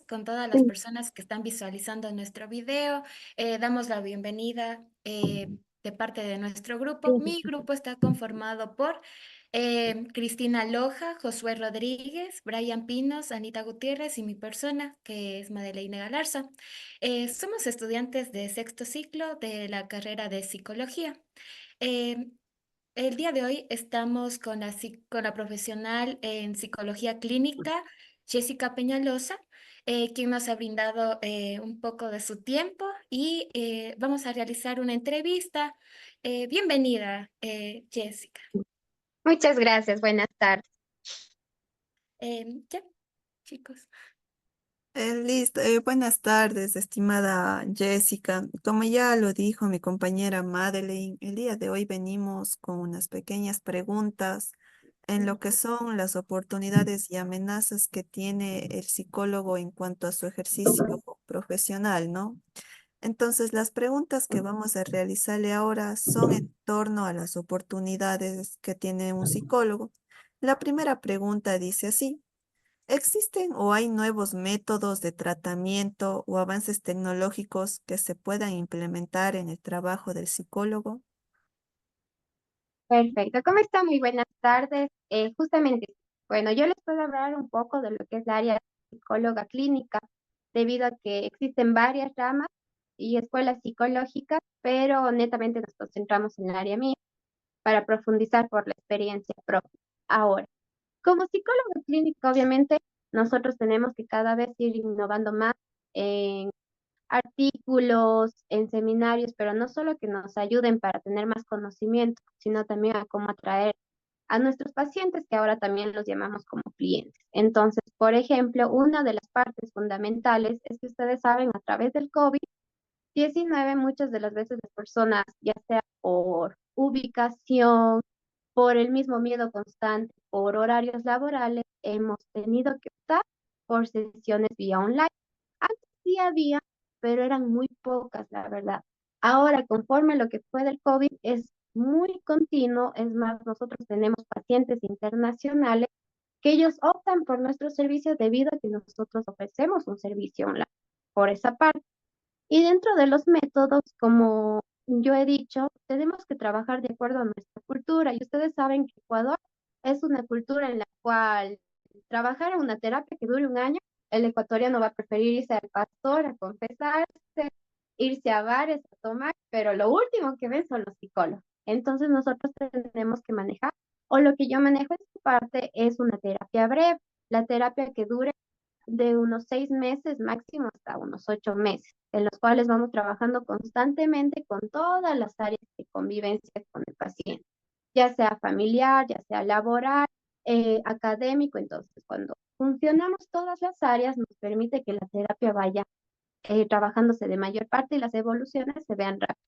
con todas las Sí, personas que están visualizando nuestro video. Damos la bienvenida de parte de nuestro grupo. Mi sí, grupo está conformado por Cristina Loja, Josué Rodríguez, Brian Pinos, Anita Gutiérrez y mi persona, que es Madeleine Galarza. Somos estudiantes de sexto ciclo de la carrera de psicología. Eh, el día de hoy estamos con con la profesional en psicología clínica, Jessica Peñalosa, quien nos ha brindado un poco de su tiempo y vamos a realizar una entrevista. Bienvenida, Jessica. muchas gracias, buenas tardes. Ya, chicos. Listo. Buenas tardes, estimada Jessica. Como ya lo dijo mi compañera Madeleine, el día de hoy venimos con unas pequeñas preguntas en lo que son las oportunidades y amenazas que tiene el psicólogo en cuanto a su ejercicio profesional, ¿no? Entonces, las preguntas que vamos a realizarle ahora son en torno a las oportunidades que tiene un psicólogo. La primera pregunta dice así. ¿Existen o hay nuevos métodos de tratamiento o avances tecnológicos que se puedan implementar en el trabajo del psicólogo? Perfecto, ¿cómo está? Muy buenas tardes. Justamente, bueno, yo les puedo hablar un poco de lo que es la área de psicóloga clínica, debido a que existen varias ramas y escuelas psicológicas, pero netamente nos concentramos en el área mía para profundizar por la experiencia propia. Ahora, como psicólogo clínico, obviamente, nosotros tenemos que cada vez ir innovando más artículos, en seminarios, pero no solo que nos ayuden para tener más conocimiento, sino también a cómo atraer a nuestros pacientes, que ahora también los llamamos como clientes. Entonces, por ejemplo, una de las partes fundamentales es que ustedes saben, a través del COVID-19, muchas de las veces las personas, ya sea por ubicación, por el mismo miedo constante, por horarios laborales, hemos tenido que optar por sesiones vía online. Antes sí había, pero eran muy pocas, la verdad. Ahora, conforme lo que fue del COVID, es muy continuo. Es más, nosotros tenemos pacientes internacionales que ellos optan por nuestros servicios debido a que nosotros ofrecemos un servicio online por esa parte. Y dentro de los métodos, como yo he dicho, tenemos que trabajar de acuerdo a nuestra cultura. Y ustedes saben que Ecuador es una cultura en la cual trabajar en una terapia que dure un año, el ecuatoriano va a preferir irse al pastor a confesarse, irse a bares a tomar, pero lo último que ven son los psicólogos. Entonces nosotros tenemos que manejar, o lo que yo manejo en esta parte es una terapia breve, la terapia que dure de unos 6 meses máximo hasta unos 8 meses, en los cuales vamos trabajando constantemente con todas las áreas de convivencia con el paciente, ya sea familiar, ya sea laboral, académico. Entonces, cuando funcionamos todas las áreas, nos permite que la terapia vaya trabajándose de mayor parte y las evoluciones se vean rápido.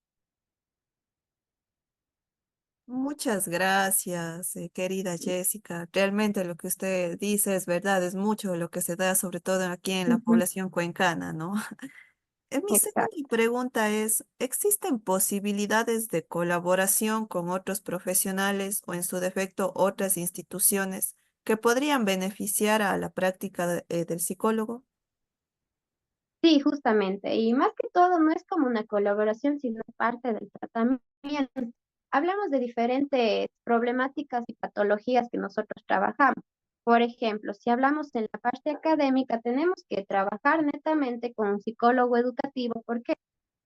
Muchas gracias, querida Jessica. Realmente lo que usted dice es verdad, es mucho lo que se da, sobre todo aquí en la Ujú. población cuencana, ¿no? Mi segunda Exacto. pregunta es, ¿existen posibilidades de colaboración con otros profesionales o en su defecto otras instituciones que podrían beneficiar a la práctica del psicólogo? Sí, justamente. Y más que todo, no es como una colaboración, sino parte del tratamiento. Hablamos de diferentes problemáticas y patologías que nosotros trabajamos. Por ejemplo, si hablamos en la parte académica, tenemos que trabajar netamente con un psicólogo educativo. ¿Por qué?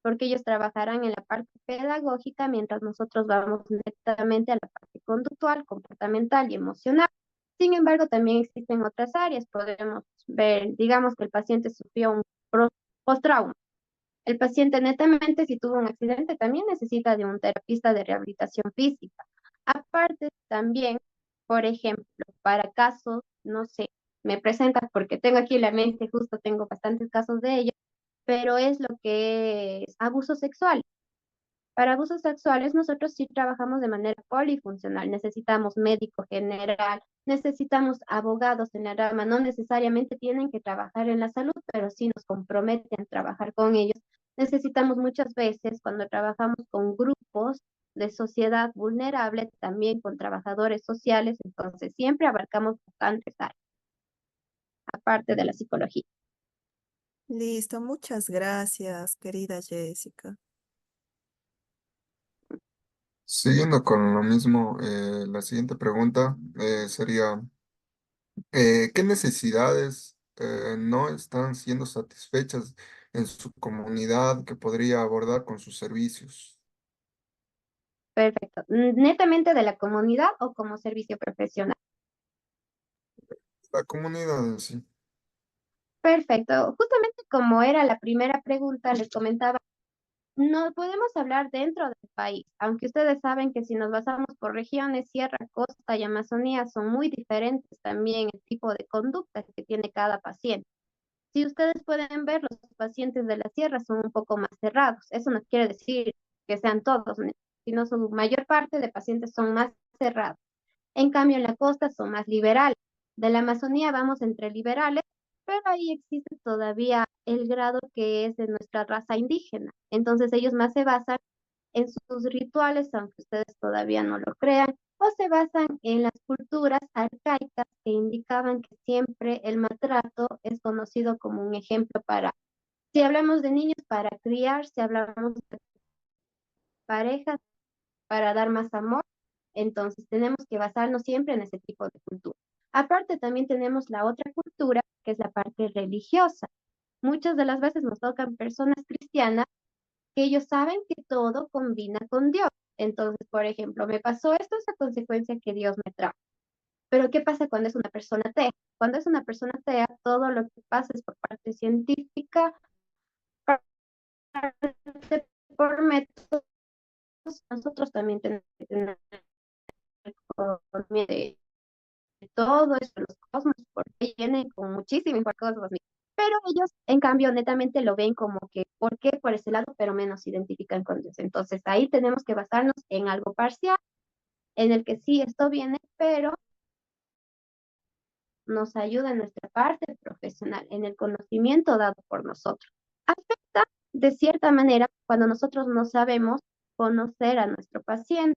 Porque ellos trabajarán en la parte pedagógica mientras nosotros vamos netamente a la parte conductual, comportamental y emocional. Sin embargo, también existen otras áreas. Podemos ver, digamos que el paciente sufrió un postrauma. El paciente netamente, si tuvo un accidente, también necesita de un terapista de rehabilitación física. Aparte, también, por ejemplo, para casos, no sé, me presenta porque tengo aquí en la mente, justo tengo bastantes casos de ellos, pero es lo que es abuso sexual. Para abusos sexuales, nosotros sí trabajamos de manera polifuncional. Necesitamos médico general, necesitamos abogados en la rama. No necesariamente tienen que trabajar en la salud, pero sí nos comprometen a trabajar con ellos. Necesitamos muchas veces, cuando trabajamos con grupos de sociedad vulnerable, también con trabajadores sociales, entonces siempre abarcamos bastantes áreas, aparte de la psicología. Listo, muchas gracias, querida Jessica. Siguiendo con lo mismo, la siguiente pregunta sería, ¿qué necesidades no están siendo satisfechas en su comunidad que podría abordar con sus servicios? Perfecto. ¿Netamente de la comunidad o como servicio profesional? La comunidad en sí. Perfecto. Justamente como era la primera pregunta, les comentaba, no podemos hablar dentro del país, aunque ustedes saben que si nos basamos por regiones, Sierra, Costa y Amazonía son muy diferentes también el tipo de conducta que tiene cada paciente. Si ustedes pueden ver, los pacientes de la sierra son un poco más cerrados. Eso no quiere decir que sean todos, sino su mayor parte de pacientes son más cerrados. En cambio, en la costa son más liberales. De la Amazonía vamos entre liberales, pero ahí existe todavía el grado que es de nuestra raza indígena. Entonces ellos más se basan en sus rituales, aunque ustedes todavía no lo crean, o se basan en las culturas arcaicas que indicaban que siempre el maltrato es conocido como un ejemplo para, si hablamos de niños, para criar, si hablamos de parejas, para dar más amor, entonces tenemos que basarnos siempre en ese tipo de cultura. Aparte, también tenemos la otra cultura, que es la parte religiosa. Muchas de las veces nos tocan personas cristianas que ellos saben que todo combina con Dios. Entonces, por ejemplo, me pasó esto, es a consecuencia que Dios me trajo. Pero ¿qué pasa cuando es una persona atea? Cuando es una persona atea, todo lo que pasa es por parte científica, parte por métodos. Nosotros también tenemos que tener conocimiento de todo esto, los cosmos, porque vienen con muchísimas cosas. Pero ellos, en cambio, netamente lo ven como que, ¿por qué por ese lado? Pero menos se identifican con Dios. Entonces, ahí tenemos que basarnos en algo parcial, en el que sí, esto viene, pero nos ayuda en nuestra parte profesional, en el conocimiento dado por nosotros. Afecta de cierta manera cuando nosotros no sabemos conocer a nuestro paciente.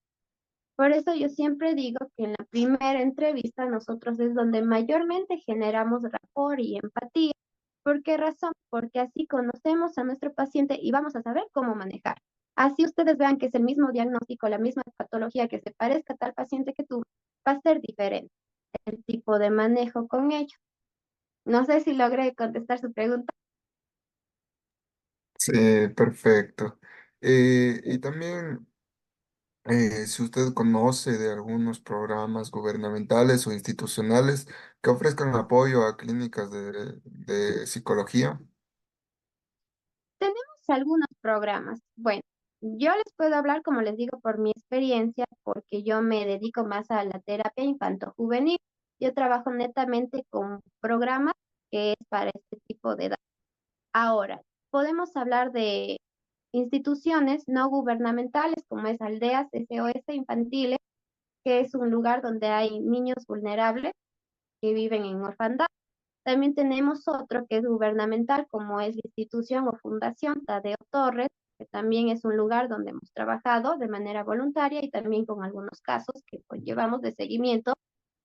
Por eso yo siempre digo que en la primera entrevista nosotros es donde mayormente generamos rapport y empatía. ¿Por qué razón? Porque así conocemos a nuestro paciente y vamos a saber cómo manejar. Así ustedes vean que es el mismo diagnóstico, la misma patología que se parezca a tal paciente que tú, va a ser diferente el tipo de manejo con ellos. No sé si logré contestar su pregunta. Sí, perfecto. Y también, si usted conoce de algunos programas gubernamentales o institucionales que ofrezcan apoyo a clínicas de psicología. Tenemos algunos programas. Bueno, yo les puedo hablar, como les digo, por mi experiencia, porque yo me dedico más a la terapia infanto-juvenil. Yo trabajo netamente con programas que es para este tipo de edad. Ahora, podemos hablar de instituciones no gubernamentales, como es Aldeas SOS Infantiles, que es un lugar donde hay niños vulnerables que viven en orfandad. También tenemos otro que es gubernamental, como es la institución o fundación Tadeo Torres, que también es un lugar donde hemos trabajado de manera voluntaria y también con algunos casos que llevamos de seguimiento.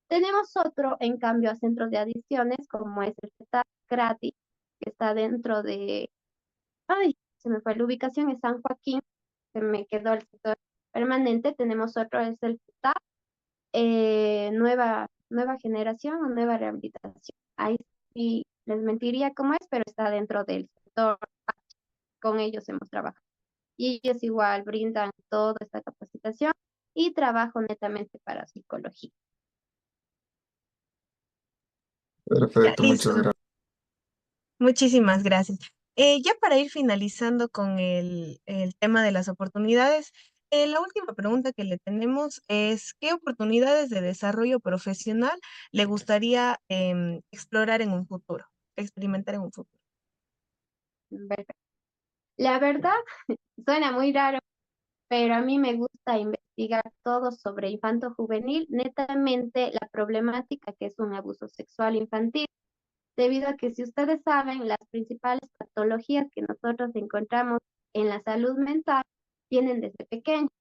Tenemos otro, en cambio, a centros de adicciones, como es el CETAC gratis, que está dentro de, ay, se me fue, la ubicación es San Joaquín, se me quedó el sector permanente. Tenemos otro, es el CETAC, nueva generación o nueva rehabilitación. Ahí sí les mentiría cómo es, pero está dentro del sector, con ellos hemos trabajado. Y ellos igual brindan toda esta capacitación y trabajo netamente para psicología. Ya, Perfecto, muchas listo. gracias. Muchísimas gracias. Ya para ir finalizando con el tema de las oportunidades, la última pregunta que le tenemos es, ¿qué oportunidades de desarrollo profesional le gustaría explorar en un futuro, experimentar en un futuro? Perfecto. La verdad, suena muy raro, pero a mí me gusta investigar todo sobre infanto juvenil, netamente la problemática que es un abuso sexual infantil, debido a que si ustedes saben, las principales patologías que nosotros encontramos en la salud mental vienen desde pequeños.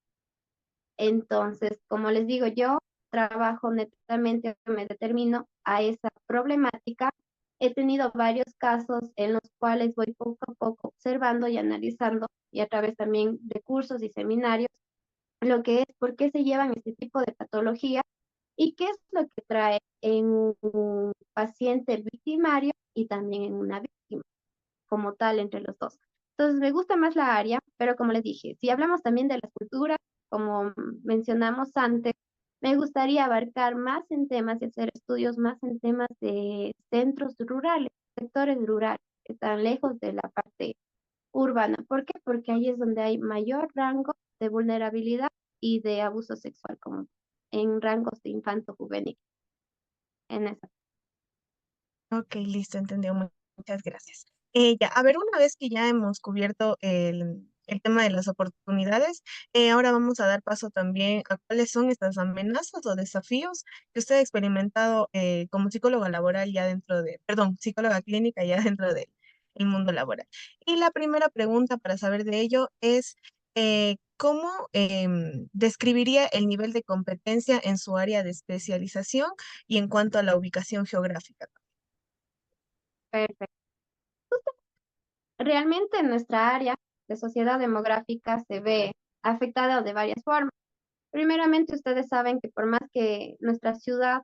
Entonces, como les digo, yo trabajo netamente, me determino a esa problemática He tenido varios casos en los cuales voy poco a poco observando y analizando, y a través también de cursos y seminarios, lo que es por qué se llevan este tipo de patología y qué es lo que trae en un paciente victimario y también en una víctima como tal entre los dos. Entonces, me gusta más la área, pero como les dije, si hablamos también de las culturas, como mencionamos antes, me gustaría abarcar más en temas y hacer estudios más en temas de centros rurales, sectores rurales, que están lejos de la parte urbana. ¿Por qué? Porque ahí es donde hay mayor rango de vulnerabilidad y de abuso sexual, como en rangos de infanto juvenil. En esa. Ok, listo, entendido. Muchas gracias. Ya, a ver, una vez que ya hemos cubierto el tema de las oportunidades, ahora vamos a dar paso también a cuáles son estas amenazas o desafíos que usted ha experimentado como psicóloga laboral ya dentro de, perdón, psicóloga clínica ya dentro del el mundo laboral. Y la primera pregunta para saber de ello es, ¿cómo describiría el nivel de competencia en su área de especialización y en cuanto a la ubicación geográfica? Perfecto. Realmente nuestra área de sociedad demográfica se ve afectada de varias formas. Primeramente, ustedes saben que por más que nuestra ciudad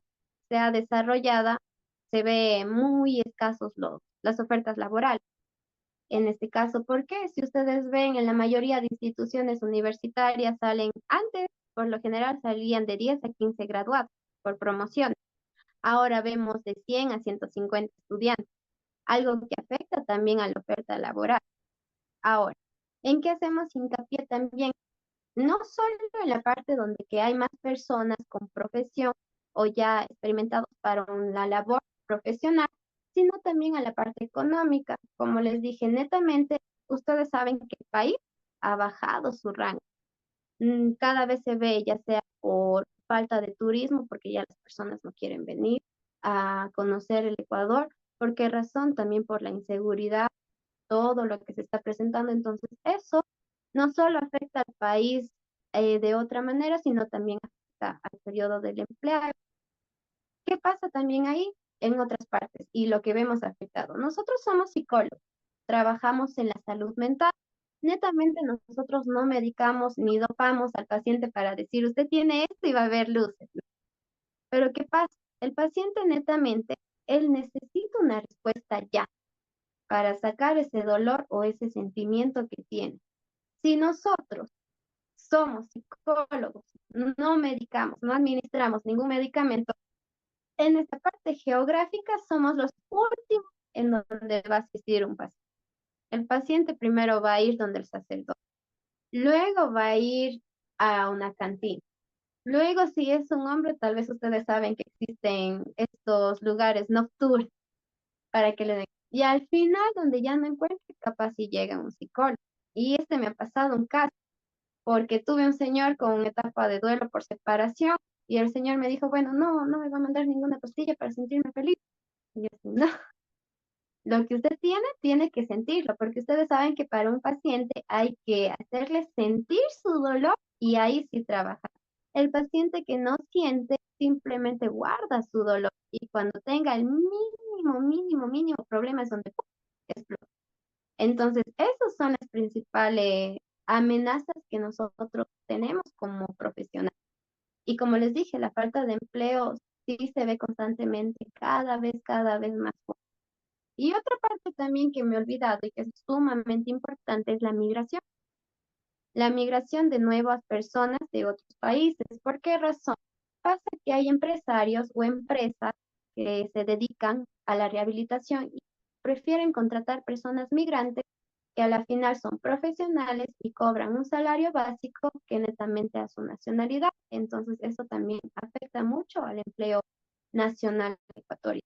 sea desarrollada, se ve muy escasos las ofertas laborales. En este caso, ¿por qué? Si ustedes ven en la mayoría de instituciones universitarias salen antes, por lo general salían de 10 a 15 graduados por promoción. Ahora vemos de 100 a 150 estudiantes, algo que afecta también a la oferta laboral. Ahora, ¿en qué hacemos hincapié también? No solo en la parte donde que hay más personas con profesión o ya experimentados para una labor profesional, sino también a la parte económica. Como les dije, netamente, ustedes saben que el país ha bajado su rango. Cada vez se ve, ya sea por falta de turismo, porque ya las personas no quieren venir a conocer el Ecuador. ¿Por qué razón? También por la inseguridad, todo lo que se está presentando. Entonces, eso no solo afecta al país de otra manera, sino también afecta al periodo del empleo. ¿Qué pasa también ahí? En otras partes y lo que vemos afectado. Nosotros somos psicólogos, trabajamos en la salud mental. Netamente nosotros no medicamos ni dopamos al paciente para decir usted tiene esto y va a haber luces. Pero ¿qué pasa? El paciente netamente, él necesita una respuesta ya para sacar ese dolor o ese sentimiento que tiene. Si nosotros somos psicólogos, no medicamos, no administramos ningún medicamento, en esta parte geográfica somos los últimos en donde va a asistir un paciente. El paciente primero va a ir donde el sacerdote, luego va a ir a una cantina. Luego, si es un hombre, tal vez ustedes saben que existen estos lugares nocturnos para que le den. Y al final, donde ya no encuentre, capaz si llega un psicólogo. Y este me ha pasado un caso, porque tuve un señor con una etapa de duelo por separación y el señor me dijo, bueno, no, no me va a mandar ninguna pastilla para sentirme feliz. Y yo así, no, lo que usted tiene que sentirlo, porque ustedes saben que para un paciente hay que hacerle sentir su dolor y ahí sí trabajar. El paciente que no siente simplemente guarda su dolor y cuando tenga el mínimo problema es donde ¡pum! Explota. Entonces, esas son las principales amenazas que nosotros tenemos como profesionales. Y como les dije, la falta de empleo sí se ve constantemente, cada vez más fuerte. Y otra parte también que me he olvidado y que es sumamente importante es la migración. La migración de nuevas personas de otros países. ¿Por qué razón? Pasa que hay empresarios o empresas que se dedican a la rehabilitación y prefieren contratar personas migrantes que a la final son profesionales y cobran un salario básico que netamente a su nacionalidad. Entonces, eso también afecta mucho al empleo nacional ecuatoriano.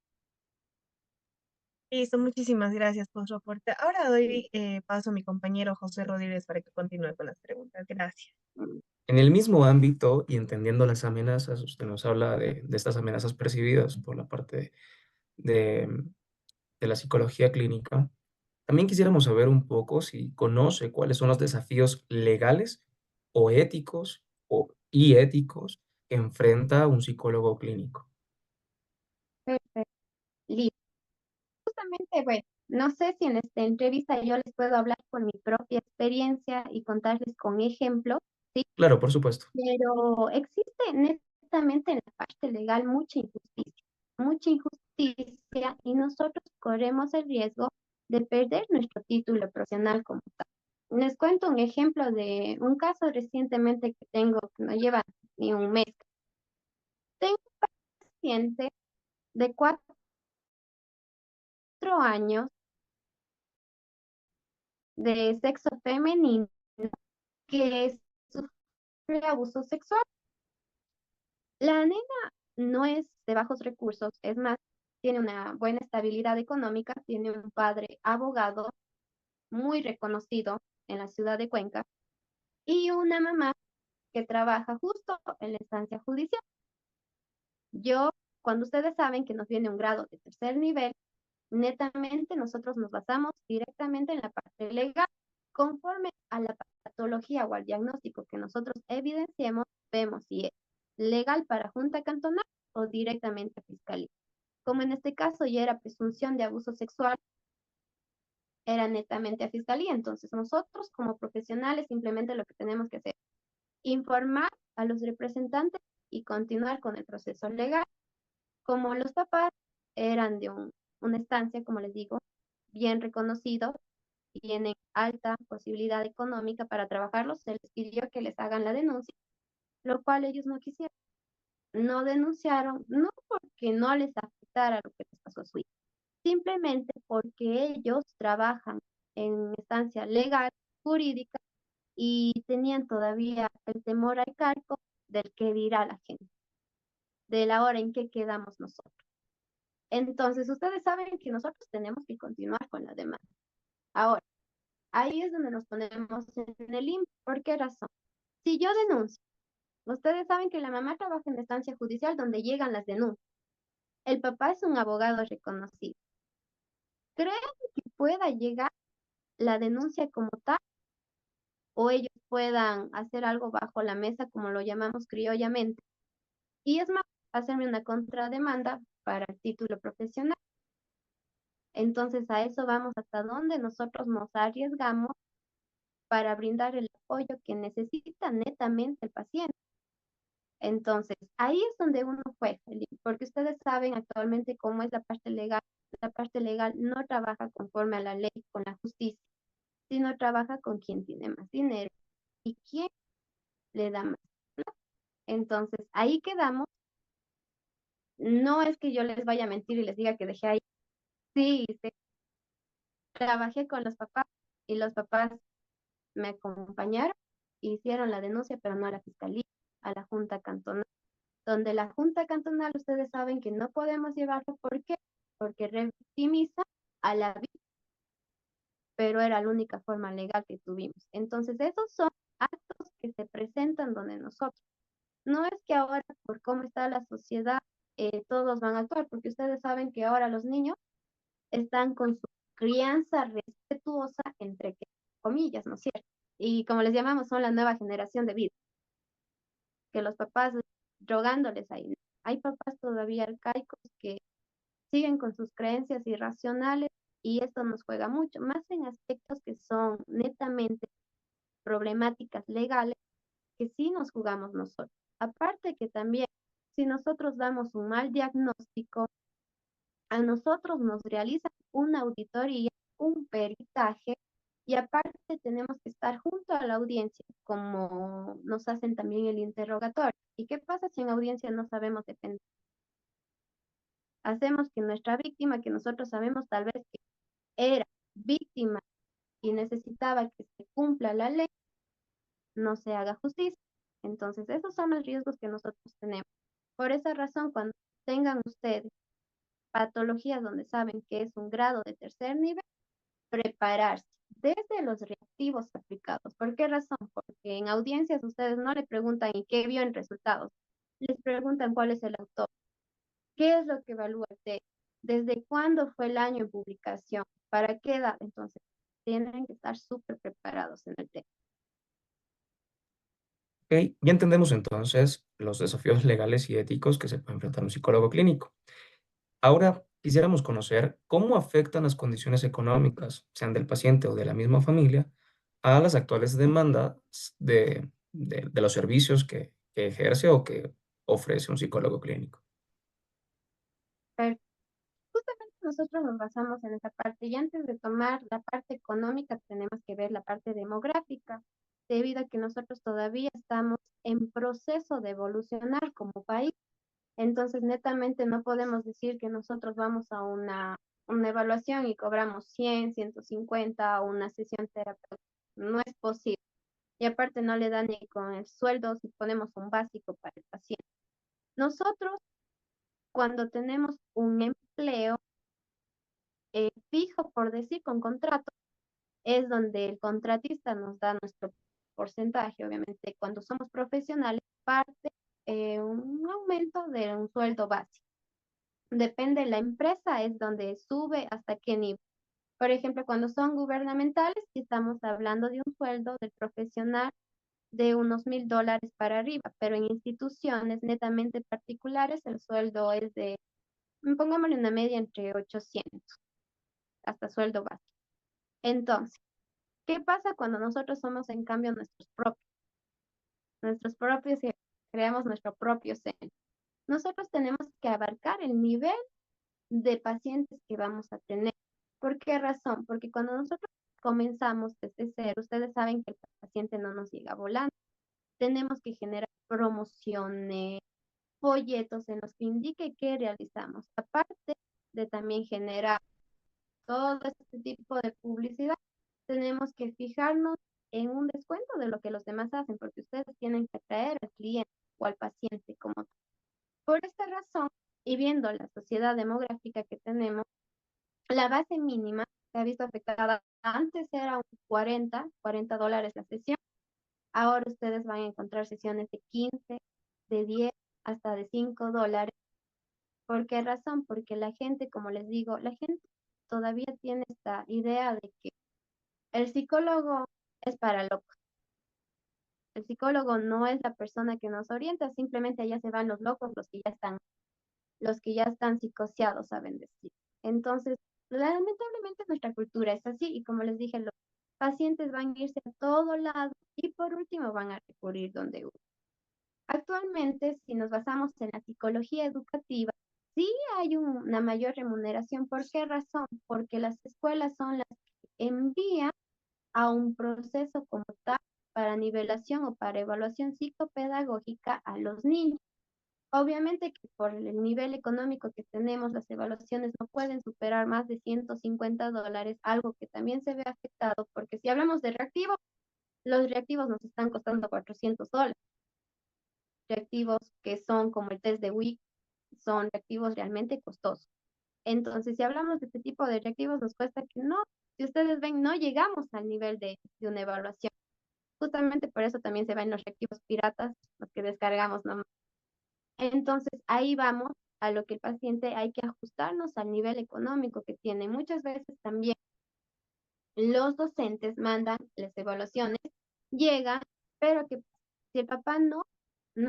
Listo, muchísimas gracias por su aporte. Ahora doy paso a mi compañero José Rodríguez para que continúe con las preguntas. Gracias. En el mismo ámbito y entendiendo las amenazas, usted nos habla de estas amenazas percibidas por la parte de, de la psicología clínica. También quisiéramos saber un poco si conoce cuáles son los desafíos legales o éticos y éticos que enfrenta un psicólogo clínico. Perfecto. Listo. Sinceramente, bueno, no sé si en esta entrevista yo les puedo hablar por mi propia experiencia y contarles con ejemplos, ¿sí? Claro, por supuesto. Pero existe netamente en la parte legal mucha injusticia y nosotros corremos el riesgo de perder nuestro título profesional como tal. Les cuento un ejemplo de un caso recientemente que tengo, que no lleva ni un mes. Tengo un paciente de 4 años de sexo femenino que sufre abuso sexual. La nena no es de bajos recursos, es más, tiene una buena estabilidad económica, tiene un padre abogado muy reconocido en la ciudad de Cuenca y una mamá que trabaja justo en la instancia judicial. Yo, cuando ustedes saben que nos viene un grado de tercer nivel, netamente nosotros nos basamos directamente en la parte legal. Conforme a la patología o al diagnóstico que nosotros evidenciemos, vemos si es legal para Junta Cantonal o directamente a Fiscalía. Como en este caso ya era presunción de abuso sexual, era netamente a Fiscalía. Entonces nosotros como profesionales simplemente lo que tenemos que hacer es informar a los representantes y continuar con el proceso legal. Como los papás eran de una estancia, como les digo, bien reconocido, tienen alta posibilidad económica para trabajarlos, se les pidió que les hagan la denuncia, lo cual ellos no quisieron. No denunciaron, no porque no les afectara lo que les pasó a su hijo, simplemente porque ellos trabajan en instancia legal, jurídica, y tenían todavía el temor al cargo del que dirá la gente, de la hora en que quedamos nosotros. Entonces, ustedes saben que nosotros tenemos que continuar con la demanda. Ahora, ahí es donde nos ponemos en el limbo. ¿Por qué razón? Si yo denuncio, ustedes saben que la mamá trabaja en la estancia judicial donde llegan las denuncias. El papá es un abogado reconocido. ¿Creen que pueda llegar la denuncia como tal o ellos puedan hacer algo bajo la mesa, como lo llamamos criollamente? Y es más, hacerme una contrademanda para el título profesional. Entonces, a eso vamos hasta donde nosotros nos arriesgamos para brindar el apoyo que necesita netamente el paciente. Entonces, ahí es donde uno juega, porque ustedes saben actualmente cómo es la parte legal. La parte legal no trabaja conforme a la ley, con la justicia, sino trabaja con quien tiene más dinero y quien le da más plata. Entonces, ahí quedamos. No es que yo les vaya a mentir y les diga que dejé ahí. Sí, sí, trabajé con los papás y los papás me acompañaron, hicieron la denuncia, pero no a la fiscalía, a la Junta Cantonal, donde la Junta Cantonal, ustedes saben que no podemos llevarlo. ¿Por qué? Porque revictimiza a la víctima, pero era la única forma legal que tuvimos. Entonces, esos son actos que se presentan donde nosotros. No es que ahora, por cómo está la sociedad, todos van a actuar, porque ustedes saben que ahora los niños están con su crianza respetuosa, entre comillas, ¿no es cierto? Y como les llamamos, son la nueva generación de vida, que los papás drogándoles ahí. Hay papás todavía arcaicos que siguen con sus creencias irracionales y esto nos juega mucho, más en aspectos que son netamente problemáticas legales, que sí nos jugamos nosotros. Aparte que también, si nosotros damos un mal diagnóstico, a nosotros nos realizan una auditoría, un peritaje, y aparte tenemos que estar junto a la audiencia, como nos hacen también el interrogatorio. ¿Y qué pasa si en audiencia no sabemos defender? Hacemos que nuestra víctima, que nosotros sabemos tal vez que era víctima y necesitaba que se cumpla la ley, no se haga justicia. Entonces, esos son los riesgos que nosotros tenemos. Por esa razón, cuando tengan ustedes patologías donde saben que es un grado de tercer nivel, prepararse desde los reactivos aplicados. ¿Por qué razón? Porque en audiencias ustedes no le preguntan y qué vio en resultados, les preguntan cuál es el autor, qué es lo que evalúa el texto, desde cuándo fue el año en publicación, para qué edad. Entonces, tienen que estar súper preparados en el tema. Ok, ya entendemos entonces los desafíos legales y éticos que se puede enfrentar un psicólogo clínico. Ahora, quisiéramos conocer cómo afectan las condiciones económicas, sean del paciente o de la misma familia, a las actuales demandas de los servicios que ejerce o que ofrece un psicólogo clínico. Pero justamente nosotros nos basamos en esa parte y antes de tomar la parte económica tenemos que ver la parte demográfica, debido a que nosotros todavía estamos en proceso de evolucionar como país. Entonces, netamente no podemos decir que nosotros vamos a una evaluación y cobramos 100, 150 o una sesión terapéutica. No es posible. Y aparte no le da ni con el sueldo si ponemos un básico para el paciente. Nosotros, cuando tenemos un empleo fijo, por decir, con contrato, es donde el contratista nos da nuestro porcentaje. Obviamente, cuando somos profesionales, parte un aumento de un sueldo básico. Depende de la empresa, es donde sube hasta qué nivel. Por ejemplo, cuando son gubernamentales, estamos hablando de un sueldo del profesional de unos $1,000 para arriba, pero en instituciones netamente particulares el sueldo es de, pongámosle una media entre 800 hasta sueldo básico. Entonces, ¿qué pasa cuando nosotros somos en cambio nuestros propios y creamos nuestro propio centro? Nosotros tenemos que abarcar el nivel de pacientes que vamos a tener. ¿Por qué razón? Porque cuando nosotros comenzamos desde cero, ustedes saben que el paciente no nos llega volando. Tenemos que generar promociones, folletos en los que indique qué realizamos. Aparte de también generar todo este tipo de publicidad, tenemos que fijarnos en un descuento de lo que los demás hacen, porque ustedes tienen que atraer al cliente o al paciente como tal. Por esta razón, y viendo la sociedad demográfica que tenemos, la base mínima se ha visto afectada. Antes era un $40 la sesión. Ahora ustedes van a encontrar sesiones de 15, de 10, hasta de $5. ¿Por qué razón? Porque la gente, como les digo, la gente todavía tiene esta idea de que el psicólogo es para locos. El psicólogo no es la persona que nos orienta, simplemente allá se van los locos, los que ya están psicoseados, saben decir. Entonces, lamentablemente nuestra cultura es así y como les dije, los pacientes van a irse a todo lado y por último van a recurrir donde uno. Actualmente, si nos basamos en la psicología educativa, sí hay una mayor remuneración. ¿Por qué razón? Porque las escuelas son las que envían a un proceso como tal para nivelación o para evaluación psicopedagógica a los niños. Obviamente que por el nivel económico que tenemos, las evaluaciones no pueden superar más de $150, algo que también se ve afectado, porque si hablamos de reactivos, los reactivos nos están costando $400. Reactivos que son como el test de WIC, son reactivos realmente costosos. Entonces, si hablamos de este tipo de reactivos, nos cuesta que no, si ustedes ven, no llegamos al nivel de una evaluación. Justamente por eso también se ven los reactivos piratas, los que descargamos nomás. Entonces, ahí vamos a lo que el paciente hay que ajustarnos al nivel económico que tiene. Muchas veces también los docentes mandan las evaluaciones, llegan, pero que si el papá no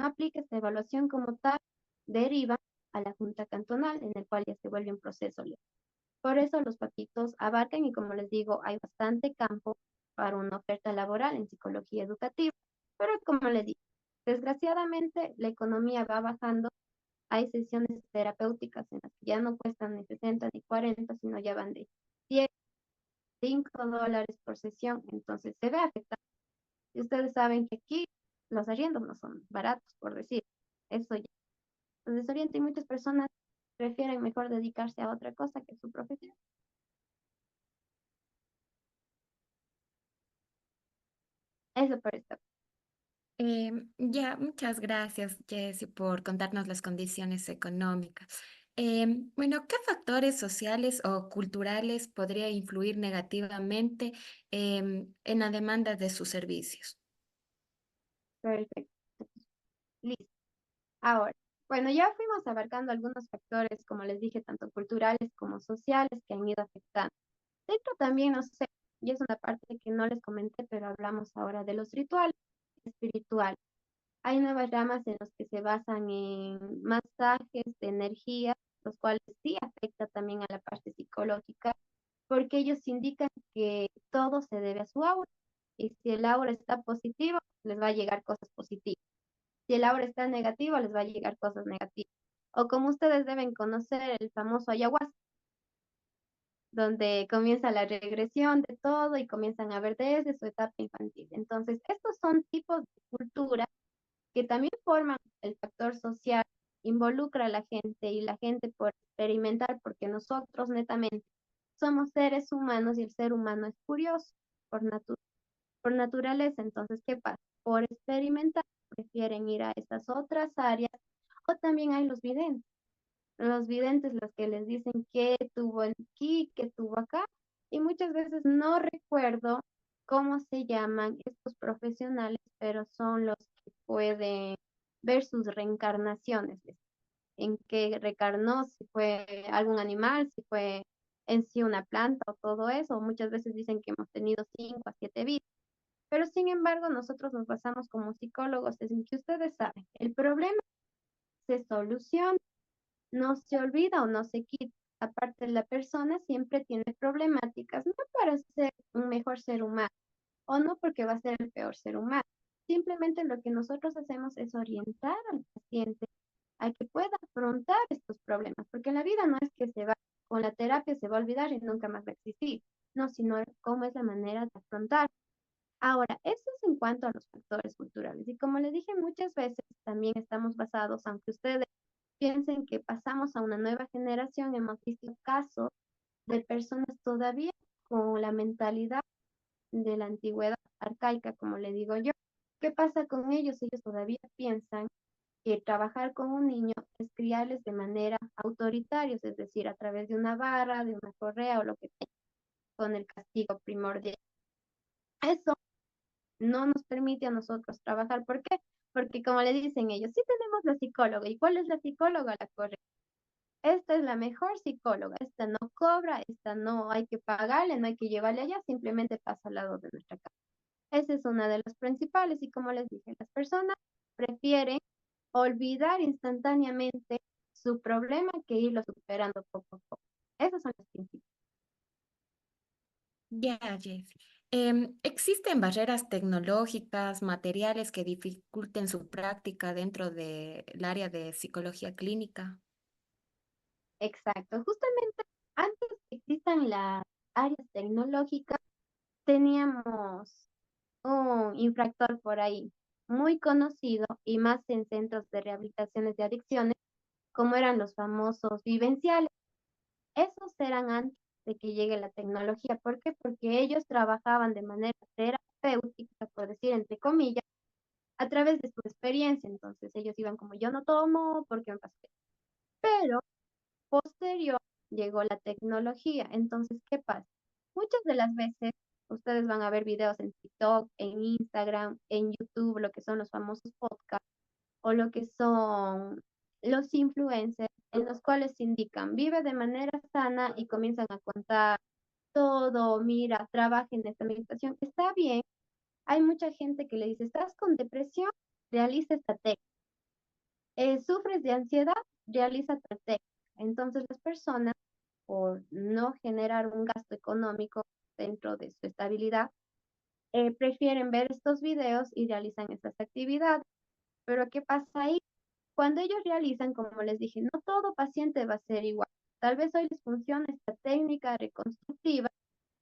aplica esta evaluación como tal, deriva a la Junta Cantonal, en el cual ya se vuelve un proceso legal. Por eso los papitos abarcan y como les digo, hay bastante campo para una oferta laboral en psicología educativa. Pero como les digo, desgraciadamente la economía va bajando. Hay sesiones terapéuticas en las que ya no cuestan ni 60 ni 40, sino ya van de 10, $5 por sesión. Entonces se ve afectado. Y ustedes saben que aquí los arriendos no son baratos, por decir. Eso ya los desorienta y muchas personas prefieren mejor dedicarse a otra cosa que su profesión. Eso por esto. Ya, muchas gracias, Jessy, por contarnos las condiciones económicas. Bueno, ¿qué factores sociales o culturales podría influir negativamente en la demanda de sus servicios? Perfecto. Listo. Ahora, bueno, ya fuimos abarcando algunos factores, como les dije, tanto culturales como sociales que han ido afectando. Dentro también, no sé, y es una parte que no les comenté, pero hablamos ahora de los rituales espirituales. Hay nuevas ramas en los que se basan en masajes de energía los cuales sí afecta también a la parte psicológica, porque ellos indican que todo se debe a su aura. Y si el aura está positivo, les va a llegar cosas positivas. Si el aura está negativo, les va a llegar cosas negativas. O como ustedes deben conocer el famoso ayahuasca, donde comienza la regresión de todo y comienzan a ver desde su etapa infantil. Entonces, estos son tipos de cultura que también forman el factor social, involucra a la gente y la gente por experimentar, porque nosotros netamente somos seres humanos y el ser humano es curioso por, por naturaleza. Entonces, ¿qué pasa? Por experimentar, prefieren ir a estas otras áreas o también hay los videntes los que les dicen que tuvo aquí, que tuvo acá, y muchas veces no recuerdo cómo se llaman estos profesionales, pero son los que pueden ver sus reencarnaciones, en qué reencarnó, si fue algún animal, si fue en sí una planta o todo eso. Muchas veces dicen que hemos tenido 5 a 7 vidas. Pero sin embargo, nosotros nos basamos como psicólogos en que ustedes saben, el problema se soluciona, no se olvida o no se quita. Aparte, la persona siempre tiene problemáticas, no para ser un mejor ser humano o no porque va a ser el peor ser humano. Simplemente lo que nosotros hacemos es orientar al paciente a que pueda afrontar estos problemas, porque en la vida no es que se va, con la terapia se va a olvidar y nunca más va a existir, no, sino cómo es la manera de afrontar. Ahora, eso es en cuanto a los factores culturales. Y como les dije muchas veces, también estamos basados, aunque ustedes piensen que pasamos a una nueva generación, hemos visto casos de personas todavía con la mentalidad de la antigüedad arcaica, como le digo yo. ¿Qué pasa con ellos? Ellos todavía piensan que trabajar con un niño es criarles de manera autoritaria, es decir, a través de una vara, de una correa o lo que sea, con el castigo primordial. Eso no nos permite a nosotros trabajar. ¿Por qué? Porque como le dicen ellos, sí tenemos la psicóloga. ¿Y cuál es la psicóloga? La correcta. Esta es la mejor psicóloga. Esta no cobra, esta no hay que pagarle, no hay que llevarle allá, simplemente pasa al lado de nuestra casa. Esa es una de las principales y como les dije, las personas prefieren olvidar instantáneamente su problema que irlo superando poco a poco. Esos son los principios. Ya, Jess. ¿Existen barreras tecnológicas, materiales que dificulten su práctica dentro del área de psicología clínica? Exacto. Justamente antes que existan las áreas tecnológicas, teníamos un infractor por ahí muy conocido y más en centros de rehabilitaciones de adicciones, como eran los famosos vivenciales. Esos eran antes de que llegue la tecnología. ¿Por qué? Porque ellos trabajaban de manera terapéutica, por decir entre comillas, a través de su experiencia. Entonces ellos iban como yo no tomo porque me pasó esto. Pero posterior llegó la tecnología. Entonces, ¿qué pasa? Muchas de las veces ustedes van a ver videos en TikTok, en Instagram, en YouTube, lo que son los famosos podcasts o lo que son los influencers, en los cuales indican, vive de manera sana y comienzan a contar todo, mira, trabaja en esta meditación. Está bien, hay mucha gente que le dice, estás con depresión, realiza esta técnica. Sufres de ansiedad, realiza tal técnica. Entonces las personas, por no generar un gasto económico dentro de su estabilidad, prefieren ver estos videos y realizan estas actividades. Pero ¿qué pasa ahí? Cuando ellos realizan, como les dije, no todo paciente va a ser igual. Tal vez hoy les funciona esta técnica reconstructiva,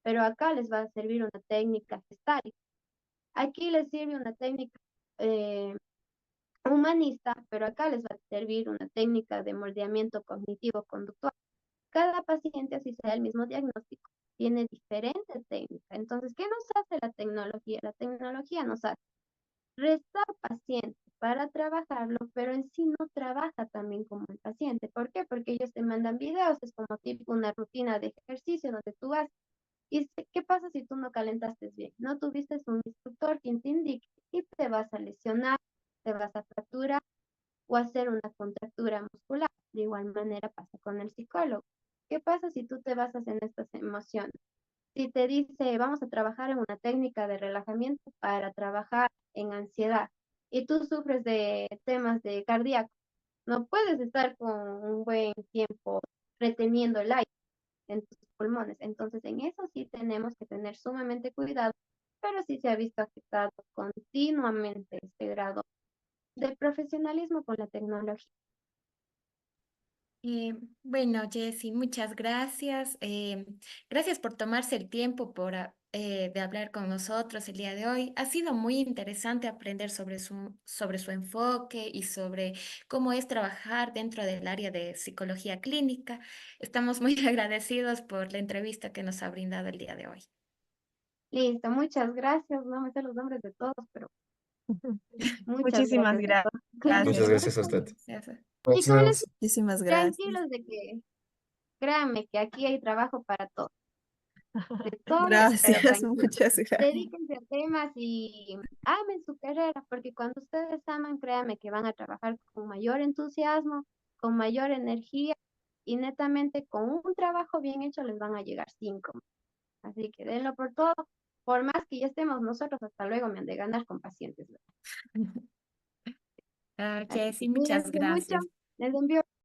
pero acá les va a servir una técnica gestálica. Aquí les sirve una técnica eh, humanista, pero acá les va a servir una técnica de moldeamiento cognitivo-conductual. Cada paciente, así sea el mismo diagnóstico, tiene diferente técnica. Entonces, ¿qué nos hace la tecnología? La tecnología nos hace restar pacientes para trabajarlo, pero en sí no trabaja también como el paciente. ¿Por qué? Porque ellos te mandan videos, es como tipo una rutina de ejercicio donde tú vas. ¿Y qué pasa si tú no calentaste bien? No tuviste un instructor quien te indique y te vas a lesionar, te vas a fracturar o hacer una contractura muscular. De igual manera pasa con el psicólogo. ¿Qué pasa si tú te basas en estas emociones? Si te dice, vamos a trabajar en una técnica de relajamiento para trabajar en ansiedad y tú sufres de temas de cardíaco, No puedes estar con un buen tiempo reteniendo el aire en tus pulmones. Entonces, en eso sí tenemos que tener sumamente cuidado, pero sí se ha visto afectado continuamente este grado de profesionalismo con la tecnología. Bueno, Jessy, muchas gracias. Gracias por tomarse el tiempo de hablar con nosotros el día de hoy. Ha sido muy interesante aprender sobre su enfoque y sobre cómo es trabajar dentro del área de psicología clínica. Estamos muy agradecidos por la entrevista que nos ha brindado el día de hoy. Listo, muchas gracias. No me sé los nombres de todos, pero muchas Muchísimas gracias de todo. Muchas gracias. gracias a usted. Gracias. Y como les digo, Gracias. Muchísimas gracias. tranquilos de que, créanme que aquí hay trabajo para todos, de todo, pero Gracias, tranquilos. muchas gracias. Dedíquense a temas y amen su carrera, porque cuando ustedes aman, créanme que van a trabajar con mayor entusiasmo, con mayor energía y netamente con un trabajo bien hecho les van a llegar cinco. Así que denlo por todo. Por más que ya estemos nosotros, hasta luego me han de ganar con pacientes, ¿verdad? Ah, Así que Jessy, muchas cuídense mucho. gracias. Les envío